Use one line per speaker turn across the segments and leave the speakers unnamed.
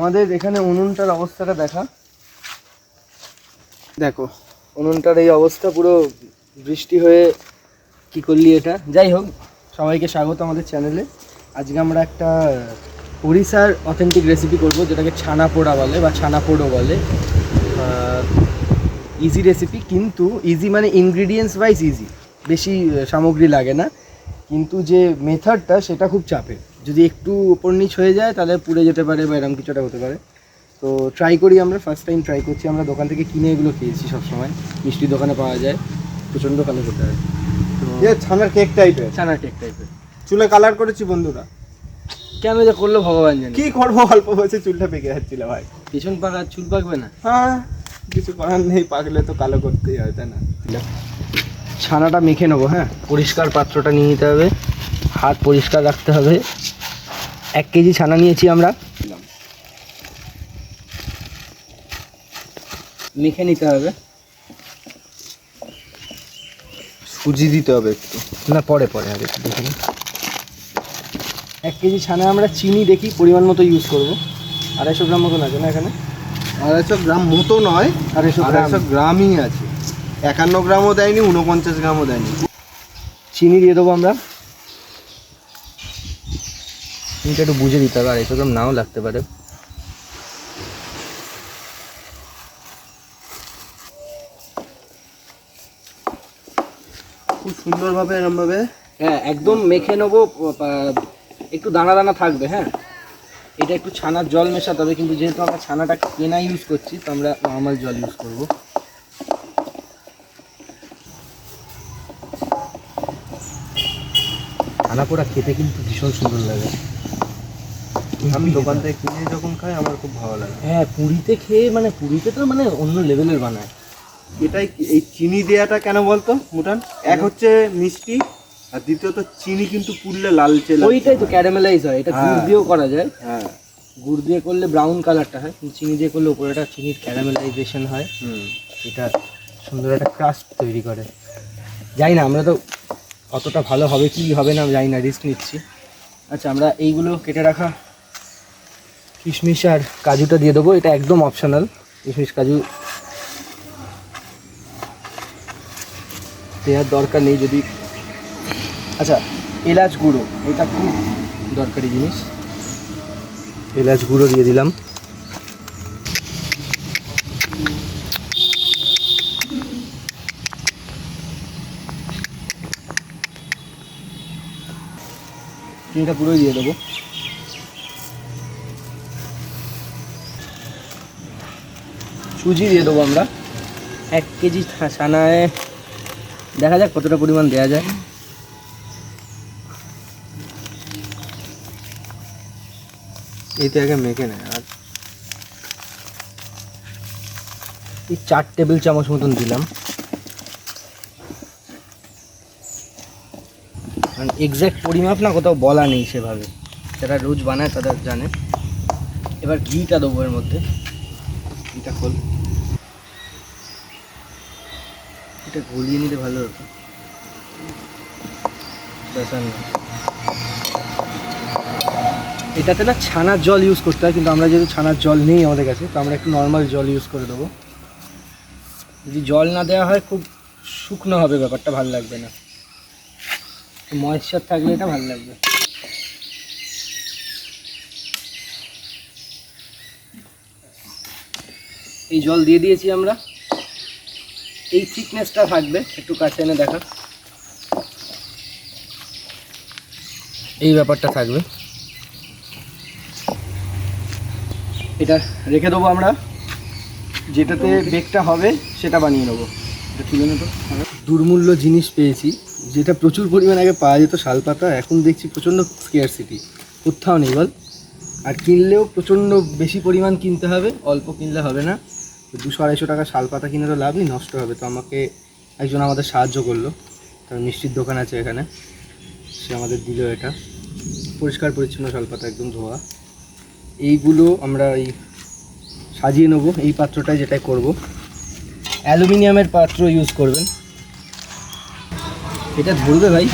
আমাদের এখানে উনুনটার অবস্থাটা দেখা, দেখো উনুনটার এই অবস্থা, পুরো বৃষ্টি হয়ে কি করলি এটা। যাই হোক, সবাইকে স্বাগত আমাদের চ্যানেলে। আজকে আমরা একটা ওড়িশার অথেন্টিক রেসিপি করব, যেটাকে ছানা পোড়া বলে বা ছানা পোড়ো বলে। ইজি রেসিপি, কিন্তু ইজি মানে ইনগ্রিডিয়েন্টস ওয়াইজ ইজি, বেশি সামগ্রী লাগে না, কিন্তু যে মেথডটা সেটা খুব চাপের। যদি একটু ওপর নিচ হয়ে যায় তাহলে পুড়ে যেতে পারে বা এরকম কিছুটা হতে পারে। তো ট্রাই করি, আমরা ফার্স্ট টাইম ট্রাই করছি। আমরা দোকান থেকে কিনে এগুলো খেয়েছি সবসময়, মিষ্টির দোকানে পাওয়া যায়, প্রচণ্ড ভালো খেতে হয়।
ছানার কেক টাইপের,
ছানার কেক টাইপের।
চুলে কালার করেছি বন্ধুরা,
কেন যে করলো ভগবান জানে।
কি করবো, অল্প বয়সে চুলটা পেকে যাচ্ছিল ভাই।
পিছন পাকা চুল পাকবে না?
হ্যাঁ, কিছু করার নেই, পাকলে তো কালো করতেই হয়, তাই না?
ছানাটা মেখে নেবো। হ্যাঁ, পরিষ্কার পাত্রটা নিয়ে নিতে হবে, হাত পরিষ্কার রাখতে হবে। 1 কেজি ছানা নিয়েছি আমরা, মেখে নিতে হবে।
সুজি দিতে হবে একটু,
না পরে আগে একটু দেখে নিই। 1 কেজি ছানা আমরা চিনি দেখি পরিমাণ মতো ইউজ করবো। 250 গ্রাম মতন আছে না এখানে?
250 গ্রাম মতো নয়, 250 গ্রামই আছে। 51 গ্রামও দেয়নি, 49 গ্রামও দেয়নি।
চিনি দিয়ে দেবো আমরা। চিনিটা একটু বুঝে দিতে হবে, 250 গ্রাম নাও লাগতে পারে।
খুব সুন্দরভাবে এরমভাবে,
হ্যাঁ একদম মেখে নেবো, একটু দানা দানা থাকবে। হ্যাঁ, এটা একটু ছানার জল মেশাতে হবে, কিন্তু যেহেতু আমরা ছানাটা কেনা ইউজ করছি তো আমরা নর্মাল জল ইউজ করব। ছানা পোড়া খেতে কিন্তু ভীষণ সুন্দর লাগে।
আমি দোকান থেকে কিনে যখন খাই আমার খুব ভালো লাগে।
হ্যাঁ, পুরীতে খেয়ে, মানে পুরীতে তো মানে অন্য লেভেলের বানায়।
এটাই, এই চিনি দেওয়াটা কেন বলতো মুটান? এক হচ্ছে মিষ্টি, আর দ্বিতীয়ত চিনি কিন্তু পুড়লে লালচে লালচে।
ওইটাই তো ক্যারামেলাইজ হয়। এটা গুড় দিয়েও করা যায়।
হ্যাঁ,
গুড় দিয়ে করলে ব্রাউন কালারটা হয়, কিন্তু চিনি দিয়ে করলে উপরে একটা চিনির ক্যারামেলাইজেশন হয়। এটা সুন্দর একটা ক্রাস্ট তৈরি করে। জানি না, আমরা তো অতটা ভালো হবে কি হবে না জানি না, রিস্ক নিচ্ছি। আচ্ছা, আমরা এইগুলো কেটে রাখা কিশমিশ আর কাজুটা দিয়ে দেবো। এটা একদম অপশনাল, কিশমিশ কাজু দেওয়ার দরকার নেই যদি। আচ্ছা, এলাচ গুঁড়ো, এটা খুব দরকারি জিনিস। এলাচ গুঁড়ো দিয়ে দিলাম। চিনিটা পুরোই দিয়ে দেবো। সুজি দিয়ে দেবো আমরা 1 কেজি ছানায়। দেখা যাক কতটা পরিমাণ দেওয়া যায়।
এইটা আগে মেখে নেয়। আর
এই 4 টেবিল চামচ মতন দিলাম। কারণ এক্স্যাক্ট পরিমাপ না কোথাও বলা নেই সেভাবে, যারা রোজ বানায় তারা জানে। এবার ঘিটা দেবো এর মধ্যে। ঘিটা খোল, এটা গলিয়ে নিতে ভালো হতো। এটাতে না ছানার জল ইউজ করতে হয়, কিন্তু আমরা যেহেতু ছানার জল নেই আমাদের কাছে, তো আমরা একটু নর্মাল জল ইউজ করে দেবো। যদি জল না দেওয়া হয় খুব শুকনো হবে, ব্যাপারটা ভালো লাগবে না। ময়েশ্চার থাকলে এটা ভালো লাগবে। এই জল দিয়ে দিয়েছি আমরা। এই থিকনেসটা থাকবে, একটু কাছে এনে দেখা, এই ব্যাপারটা থাকবে। এটা রেখে দেবো আমরা, যেটাতে বেকটা হবে সেটা বানিয়ে নেবো। এটা তুলে নেবো। দুর্মূল্য জিনিস পেয়েছি, যেটা প্রচুর পরিমাণ আগে পাওয়া যেত, শালপাতা। এখন দেখছি প্রচণ্ড স্কেয়ারসিটি, কোথাও নেই বল। আর কিনলেও প্রচণ্ড বেশি পরিমাণ কিনতে হবে, অল্প কিনলে হবে না। 200-250 টাকা শালপাতা কিনে তো লাভই, নষ্ট হবে। তো আমাকে একজন আমাদের সাহায্য করলো, তার মিষ্টির দোকান আছে এখানে, সে আমাদের দিল এটা। পরিষ্কার পরিচ্ছন্ন শালপাতা, একদম ধোয়া। এইগুলো আমরা এই সাজিয়ে নেবো এই পাত্রটায়, যেটাই করব। অ্যালুমিনিয়ামের পাত্র ইউজ করবেন। এটা ধরবে ভাই?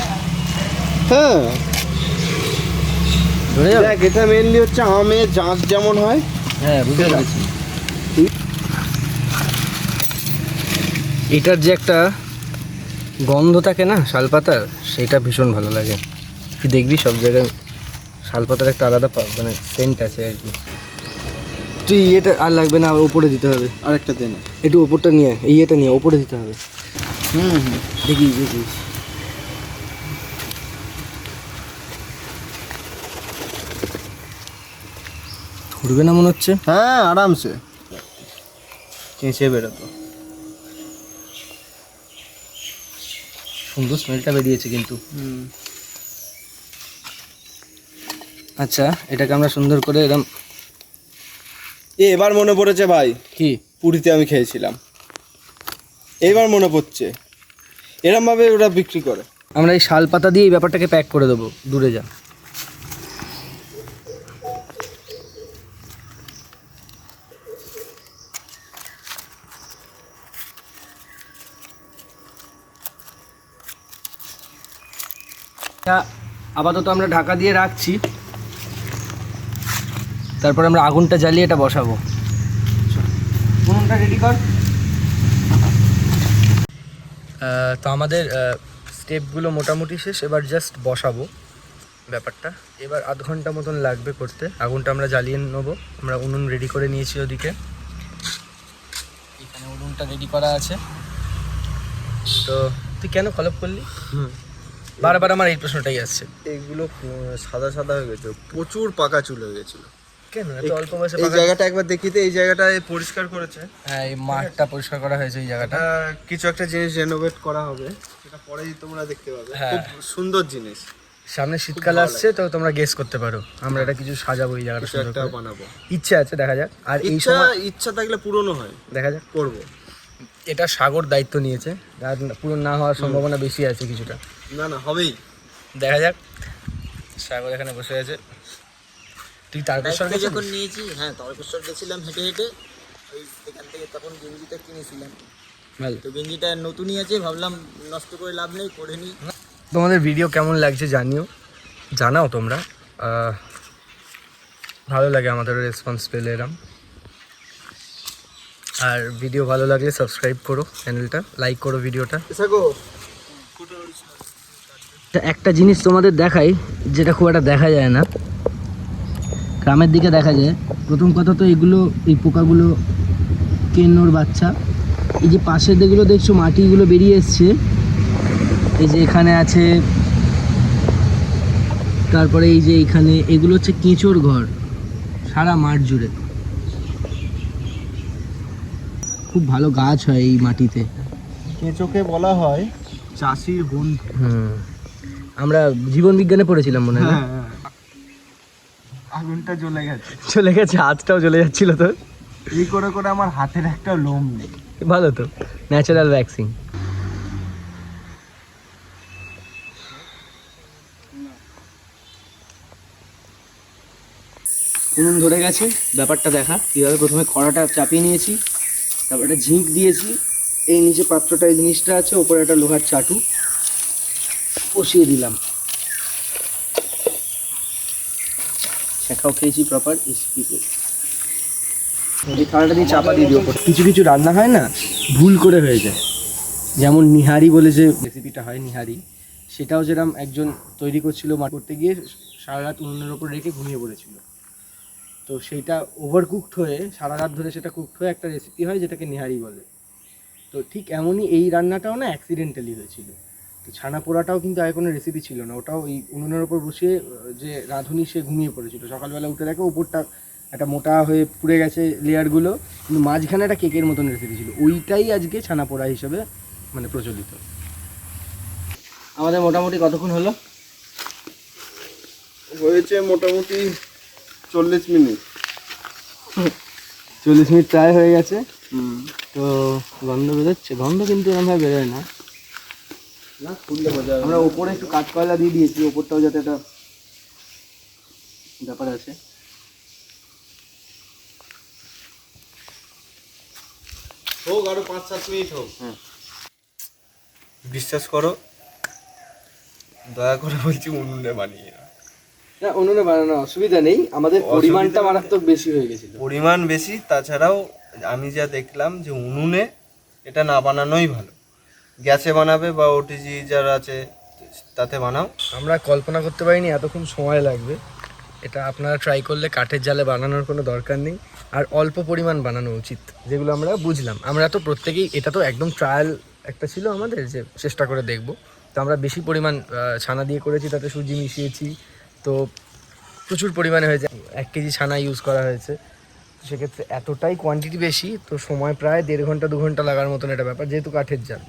হ্যাঁ,
ধরে যাবে।
দেখ, এটা মেনলি হচ্ছে আমের জাঁক যেমন হয়,
হ্যাঁ বুঝতে পেরেছি। এটার যে একটা গন্ধ থাকে না শালপাতার, সেটা ভীষণ ভালো লাগে। তুই দেখবি সব জায়গায় শালপাতার একটা আলাদা মানে সেন্ট আছে আর কি। তুই এটা আর লাগবে না, ওপরে দিতে হবে।
আরেকটা দে না।
একটু ওপরটা নিয়ে, এই এটা নিয়ে ওপরে দিতে হবে। দেখিস দেখিস। ধরবে না মনে হচ্ছে।
হ্যাঁ আরামসে চেঁচে বেরোতো।
সুন্দর স্মেলটা বেরিয়েছে কিন্তু। আচ্ছা, এটাকে আমরা সুন্দর করে এরকম।
এবার মনে পড়েছে ভাই,
কি
পুরীতে আমি খেয়েছিলাম, এবার মনে পড়ছে এরম ভাবে ওরা বিক্রি করে।
আমরা এই শালপাতা দিয়ে এই ব্যাপারটাকে প্যাক করে দেবো। দূরে যা। আপাতত আমরা ঢাকা দিয়ে রাখছি, তারপর আমরা আগুনটা জ্বালিয়ে এটা বসাবো।
উনুনটা রেডি কর।
তো আমাদের স্টেপগুলো মোটামুটি শেষ, এবার জাস্ট বসাবো ব্যাপারটা। এবার আধ ঘন্টা মতন লাগবে করতে। আগুনটা আমরা জ্বালিয়ে নেবো। আমরা উনুন রেডি করে নিয়েছি ওদিকে, এখানে উনুনটা রেডি করা আছে। তো তুই কেন কলপ করলি? বারবার আমার এই প্রশ্নটাই আসছে।
এইগুলো সাদা সাদা হয়ে গেছে, প্রচুর পাকা চুল হয়ে গেছিল।
কেন এত অল্প বয়সে?
এই জায়গাটা একবার দেখিতে, এই জায়গাটায় পরিষ্কার করেছে।
হ্যাঁ, এই মাঠটা পরিষ্কার করা হয়েছে, এই জায়গাটা।
কিছু একটা জিনিস রেনোভেট করা হবে, সেটা পরেই তোমরা দেখতে পাবে।
হ্যাঁ।
খুব সুন্দর জিনিস।
সামনে শীতকাল আসছে, তো তোমরা গেস করতে পারো আমরা এটা কিছু সাজাবো এই জায়গাটা,
কিছু একটা বানাবো।
ইচ্ছা আছে, দেখা যাক। আর এই সময়
ইচ্ছা থাকলে পূরণও হয়,
দেখা যাক।
করবো।
এটা সাগর দায়িত্ব নিয়েছে, আর পূরণ না হওয়ার সম্ভাবনা বেশি আছে কিছুটা।
না হবেই,
দেখা যাক। সাগর এখানে বসে আছে। তুই তারকেশ্বর গেছিস?
যখন নিয়েছি, হ্যাঁ তারকেশ্বর গেছিলাম হেঁটে হেঁটে, ওই সেখান থেকে তখন গেঞ্জিটা কিনেছিলাম।
ভালো।
তো গেঞ্জিটা নতুনই আছে, ভাবলাম নষ্ট করে লাভ নেই, পরে নিই।
তোমাদের ভিডিও কেমন লাগছে জানাও তোমরা। ভালো লাগে আমাদের রেসপন্স পেলে এরম। আর ভিডিও ভালো লাগলে সাবস্ক্রাইব করো চ্যানেলটা, লাইক করো ভিডিওটা। একটা জিনিস তোমাদের দেখাই, যেটা খুব একটা দেখা যায় না, গ্রামের দিকে দেখা যায়। প্রথম কথা তো এগুলো, এই পোকাগুলো কেন্নর বাচ্চা। এই যে পাশের দিকগুলো দেখছো মাটিগুলো বেরিয়ে এসছে, এই যে এখানে আছে, তারপরে এই যে এইখানে, এগুলো হচ্ছে কেঁচোর ঘর সারা মাঠ জুড়ে। খুব ভালো গাছ হয় এই মাটিতে।
কেঁচোকে বলা হয় চাষির বন্ধু।
আমরা জীবন বিজ্ঞানে পড়েছিলাম মনে হয়।
আগুনটা জ্বলে গেছে,
চলে গেছে, হাতটাও চলে যাচ্ছিল তো।
এই করে করে আমার হাতের একটা লোম নেই।
ভালো তো, ন্যাচারাল ভ্যাকসিন। উনুন ধরে গেছে, ব্যাপারটা দেখা কীভাবে। প্রথমে কড়াটা চাপিয়ে নিয়েছি, তারপর একটা ঝিঁক দিয়েছি। এই নিচে পাত্রটা, এই জিনিসটা আছে, ওপরে একটা লোহার চাটু বসিয়ে দিলাম। শেখাও খেয়েছি প্রপার স্পিডে। এই থালাটা দিয়ে চাপা দিয়ে দিও। কিছু কিছু রান্না হয় না, ভুল করে হয়ে যায়। যেমন নিহারি বলে যে রেসিপিটা হয়, নিহারি, সেটাও যেরকম একজন তৈরি করছিল, করতে গিয়ে সারা রাত উনুনের ওপর রেখে ঘুমিয়ে পড়েছিল। তো সেইটা ওভার কুকড হয়ে, সারা রাত ধরে সেটা কুকড হয়ে একটা রেসিপি হয়, যেটাকে নিহারি বলে। তো ঠিক এমনই এই রান্নাটাও না অ্যাক্সিডেন্টালি হয়েছিল। তো ছানা পোড়াটাও কিন্তু আগে কোনো রেসিপি ছিল না, ওটাও এই উনুনের ওপর বসিয়ে যে রাঁধুনি সে ঘুমিয়ে পড়েছিল। সকালবেলা উঠে দেখে ওপরটা একটা মোটা হয়ে পুড়ে গেছে লেয়ারগুলো, কিন্তু মাঝখানে একটা কেকের মতন রেসিপি ছিল। ওইটাই আজকে ছানা পোড়া হিসেবে মানে প্রচলিত। আমাদের মোটামুটি কতক্ষণ হলো?
হয়েছে মোটামুটি 40 মিনিট।
40 মিনিট প্রায় হয়ে গেছে। তো গন্ধ বেরোচ্ছে, গন্ধ কিন্তু এরকমভাবে বেরোয় না।
খুললে বোঝা যাবে।
আমরা ওপরে একটু কাঠকয়লা দিয়ে দিয়েছি, ওপরটাও যাতে একটা ব্যাপার আছে।
হোক আরো 5-7 মিনিট হোক।
হ্যাঁ,
বিশ্বাস করো, দয়া করে বলছি উনুনে বানিয়ে না।
না উনুনে বানানো অসুবিধা নেই, আমাদের পরিমাণটা মারাত্মক বেশি হয়ে গেছিল।
পরিমাণ বেশি, তাছাড়াও আমি যা দেখলাম যে উনুনে এটা না বানানোই ভালো। গ্যাসে বানাবে বা ওটিজি যারা আছে তাতে বানাও।
আমরা কল্পনা করতে পারিনি এতক্ষণ সময় লাগবে। এটা আপনারা ট্রাই করলে কাঠের জালে বানানোর কোনো দরকার নেই, আর অল্প পরিমাণ বানানো উচিত, যেগুলো আমরা বুঝলাম। আমরা তো প্রত্যেকেই, এটা তো একদম ট্রায়াল একটা ছিল আমাদের, যে চেষ্টা করে দেখব। তো আমরা বেশি পরিমাণ ছানা দিয়ে করেছি, তাতে সুজি মিশিয়েছি, তো প্রচুর পরিমাণে হয়েছে। 1 কেজি ছানা ইউজ করা হয়েছে, সেক্ষেত্রে এতটাই কোয়ান্টিটি বেশি, তো সময় প্রায় 1.5 ঘন্টা 2 ঘন্টা লাগার মতন এটা ব্যাপার, যেহেতু কাঠের জাল।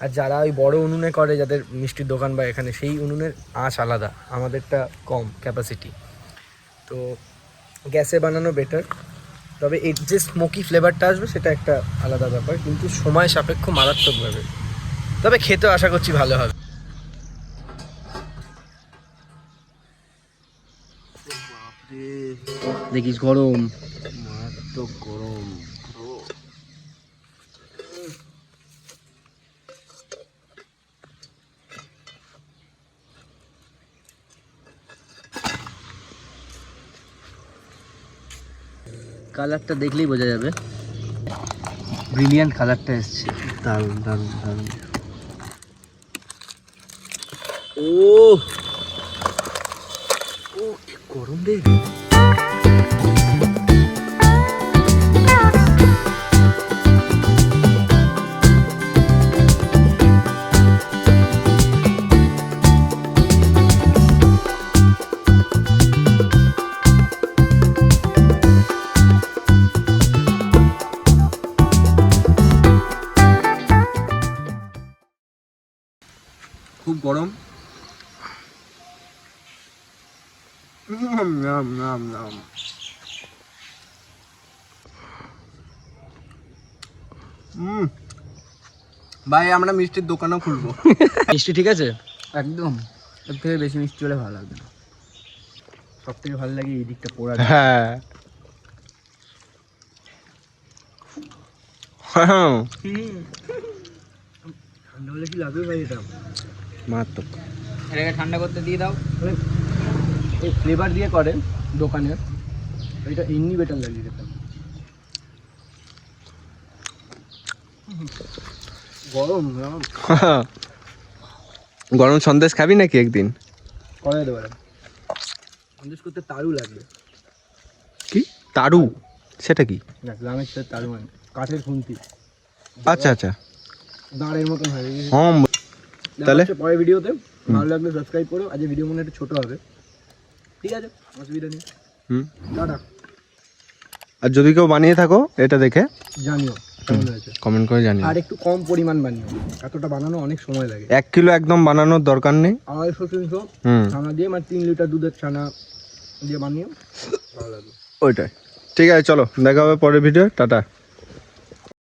আর যারা ওই বড় উনুনে করে, যাদের মিষ্টির দোকান বা এখানে, সেই উনুনের আঁচ আলাদা, আমাদেরটা কম ক্যাপাসিটি, তো গ্যাসে বানানো বেটার। তবে এর যে স্মোকি ফ্লেভারটা আসবে সেটা একটা আলাদা ব্যাপার, কিন্তু সময় সাপেক্ষ মারাত্মকভাবে। তবে খেতেও আশা করছি ভালো হবে। দেখিস গরম,
মারাত্মক গরম।
কালারটা দেখলেই বোঝা যাবে, ব্রিলিয়ান্ট কালারটা এসছে।
দারুণ দারুণ দারুণ।
ও ও কি গরম রে।
খুব গরম। ভাই আমরা মিষ্টির দোকানও খুলবো।
মিষ্টি ঠিক আছে,
একদম এর থেকে বেশি মিষ্টি হলে ভালো লাগবে না।
সব থেকে ভালো লাগে এই দিকটা পোড়া।
হ্যাঁ
ঠান্ডা হলে কি লাগবে ভাই এটা?
মারাত্মক।
এটাকে ঠান্ডা করতে দিয়ে দাও।
এই ফ্লেভার দিয়ে করে দোকানে, এটা এমনি বেটার লাগে খেতে। গরম গরম
গরম সন্দেশ খাবি নাকি একদিন?
করে দেবো, সন্দেশ করতে তারু লাগবে।
কি তারু? সেটা কি?
না গ্রামের সাথে তারু মানে কাঠের খুন্তি,
আচ্ছা আচ্ছা,
দাঁড়ের মতন হয়ে গেছে।
হম। তাহলে
পরের ভিডিওতে, ভালো লাগলে সাবস্ক্রাইব করো। আজ ভিডিও মনে একটু ছোট হবে, ঠিক আছে, অসুবিধা নেই। টাটা।
আর যদি কেউ বানিয়ে থাকো এটা দেখে
জানিও কেমন হয়েছে,
কমেন্ট করে জানিও।
আর একটু কম পরিমাণ বানিও, এতটা বানানো অনেক সময় লাগে।
1 কিলো একদম বানানোর দরকার নেই।
250-300 ছানা দিয়ে, মানে 3 লিটার দুধের ছানা দিয়ে বানিও, ভালো লাগবে।
ওইটাই। ঠিক আছে, চলো দেখা হবে পরের ভিডিও। টাটা।